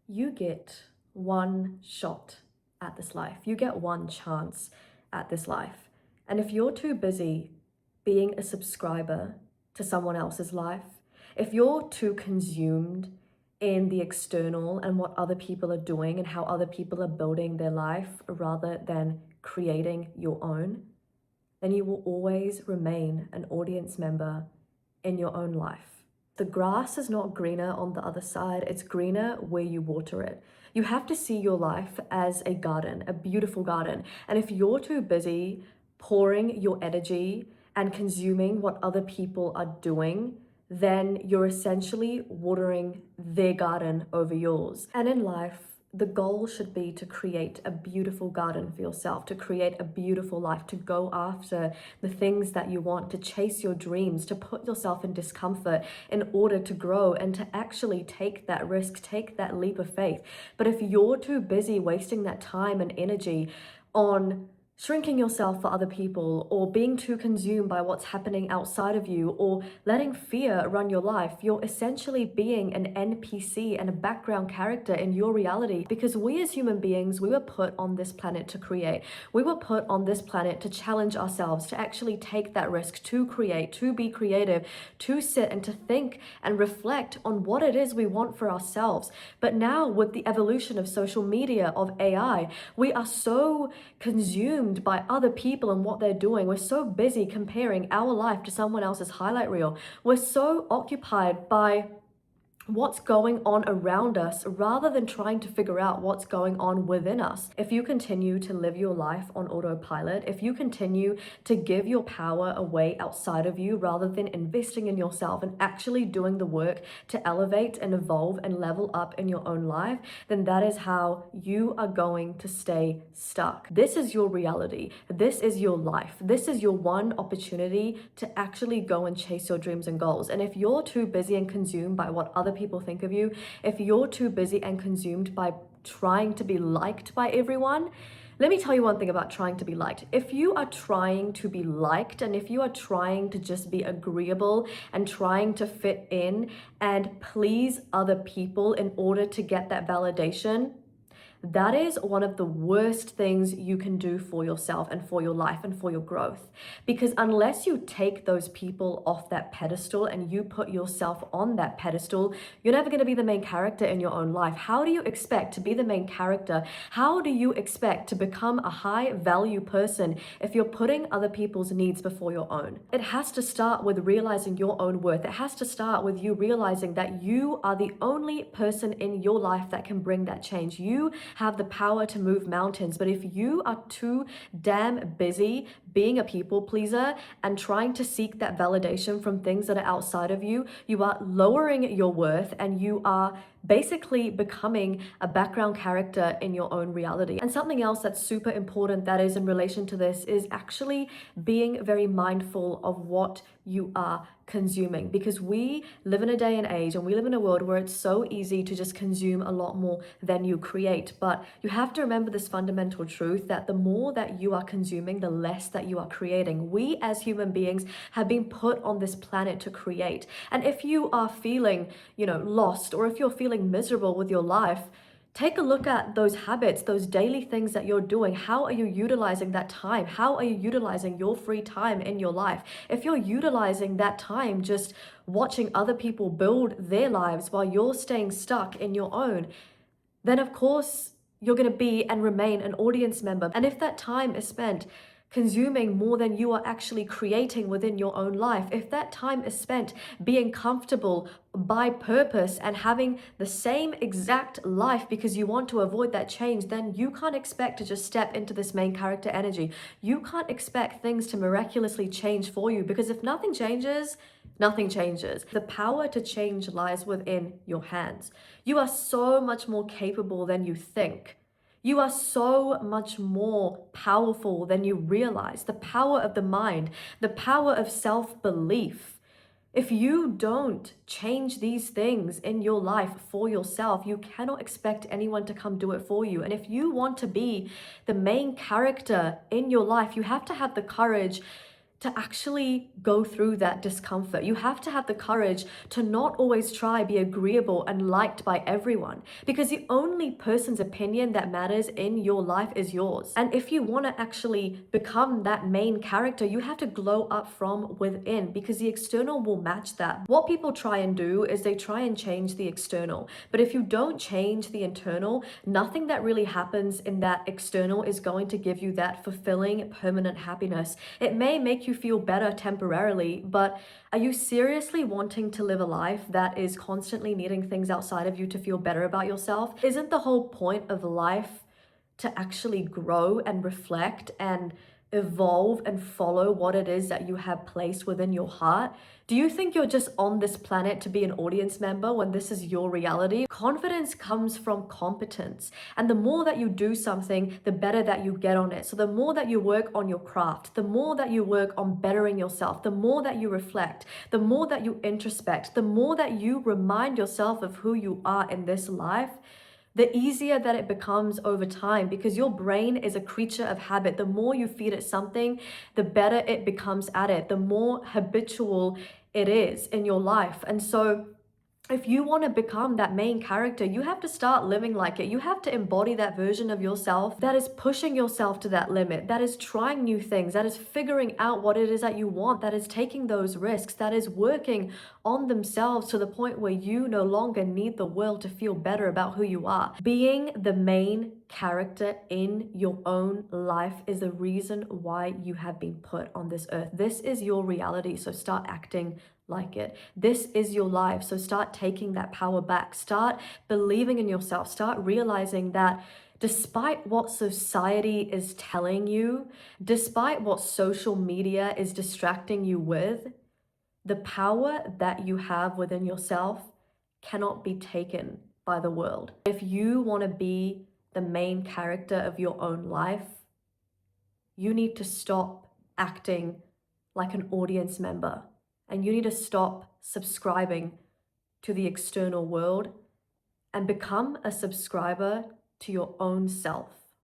You get one shot at this life. You get one chance at this life. And if you're too busy being a subscriber to someone else's life, if you're too consumed in the external and what other people are doing and how other people are building their life rather than creating your own, then you will always remain an audience member in your own life. The grass is not greener on the other side, it's greener where you water it. You have to see your life as a garden, a beautiful garden. And if you're too busy pouring your energy and consuming what other people are doing, then you're essentially watering their garden over yours. And in life, the goal should be to create a beautiful garden for yourself, to create a beautiful life, to go after the things that you want, to chase your dreams, to put yourself in discomfort in order to grow and to actually take that risk, take that leap of faith. But if you're too busy wasting that time and energy on shrinking yourself for other people, or being too consumed by what's happening outside of you, or letting fear run your life, you're essentially being an NPC and a background character in your reality. Because we as human beings, we were put on this planet to create. We were put on this planet to challenge ourselves, to actually take that risk, to create, to be creative, to sit and to think and reflect on what it is we want for ourselves. But now with the evolution of social media, of AI, we are so consumed by other people and what they're doing. We're so busy comparing our life to someone else's highlight reel. We're so occupied by what's going on around us rather than trying to figure out what's going on within us. If you continue to live your life on autopilot, if you continue to give your power away outside of you rather than investing in yourself and actually doing the work to elevate and evolve and level up in your own life, then that is how you are going to stay stuck. This is your reality. This is your life. This is your one opportunity to actually go and chase your dreams and goals. And if you're too busy and consumed by what other people think of you, if you're too busy and consumed by trying to be liked by everyone, let me tell you one thing about trying to be liked. If you are trying to be liked and if you are trying to just be agreeable and trying to fit in and please other people in order to get that validation, that is one of the worst things you can do for yourself and for your life and for your growth. Because unless you take those people off that pedestal and you put yourself on that pedestal, you're never going to be the main character in your own life. How do you expect to be the main character? How do you expect to become a high value person if you're putting other people's needs before your own? It has to start with realizing your own worth. It has to start with you realizing that you are the only person in your life that can bring that change. You have the power to move mountains. But if you are too damn busy being a people pleaser and trying to seek that validation from things that are outside of you, you are lowering your worth and you are basically becoming a background character in your own reality. And something else that's super important that is in relation to this is actually being very mindful of what you are consuming, because we live in a day and age and we live in a world where it's so easy to just consume a lot more than you create. But you have to remember this fundamental truth that the more that you are consuming, the less that you are creating. We as human beings have been put on this planet to create. And if you are feeling, lost, or if you're feeling miserable with your life, take a look at those habits, those daily things that you're doing. How are you utilizing that time? How are you utilizing your free time in your life? If you're utilizing that time just watching other people build their lives while you're staying stuck in your own, then of course you're going to be and remain an audience member. And if that time is spent consuming more than you are actually creating within your own life, if that time is spent being comfortable by purpose and having the same exact life because you want to avoid that change, then you can't expect to just step into this main character energy. You can't expect things to miraculously change for you, because if nothing changes, nothing changes. The power to change lies within your hands. You are so much more capable than you think. You are so much more powerful than you realize. The power of the mind, the power of self-belief. If you don't change these things in your life for yourself, you cannot expect anyone to come do it for you. And if you want to be the main character in your life, you have to have the courage to actually go through that discomfort. You have to have the courage to not always try be agreeable and liked by everyone, because the only person's opinion that matters in your life is yours. And if you want to actually become that main character, you have to glow up from within, because the external will match that. What people try and do is they try and change the external, but if you don't change the internal, nothing that really happens in that external is going to give you that fulfilling permanent happiness. It may make you feel better temporarily, but are you seriously wanting to live a life that is constantly needing things outside of you to feel better about yourself? Isn't the whole point of life to actually grow and reflect and evolve and follow what it is that you have placed within your heart? Do you think you're just on this planet to be an audience member when this is your reality? Confidence comes from competence. And the more that you do something, the better that you get on it. So the more that you work on your craft, the more that you work on bettering yourself, the more that you reflect, the more that you introspect, the more that you remind yourself of who you are in this life, the easier that it becomes over time, because your brain is a creature of habit. The more you feed it something, the better it becomes at it, the more habitual it is in your life. And so if you want to become that main character, you have to start living like it. You have to embody that version of yourself that is pushing yourself to that limit, that is trying new things, that is figuring out what it is that you want, that is taking those risks, that is working on themselves to the point where you no longer need the world to feel better about who you are. Being the main character in your own life is the reason why you have been put on this earth. This is your reality, so start acting like it. This is your life, so start taking that power back. Start believing in yourself. Start realizing that despite what society is telling you, despite what social media is distracting you with, the power that you have within yourself cannot be taken by the world. If you want to be the main character of your own life, you need to stop acting like an audience member. And you need to stop subscribing to the external world and become a subscriber to your own self.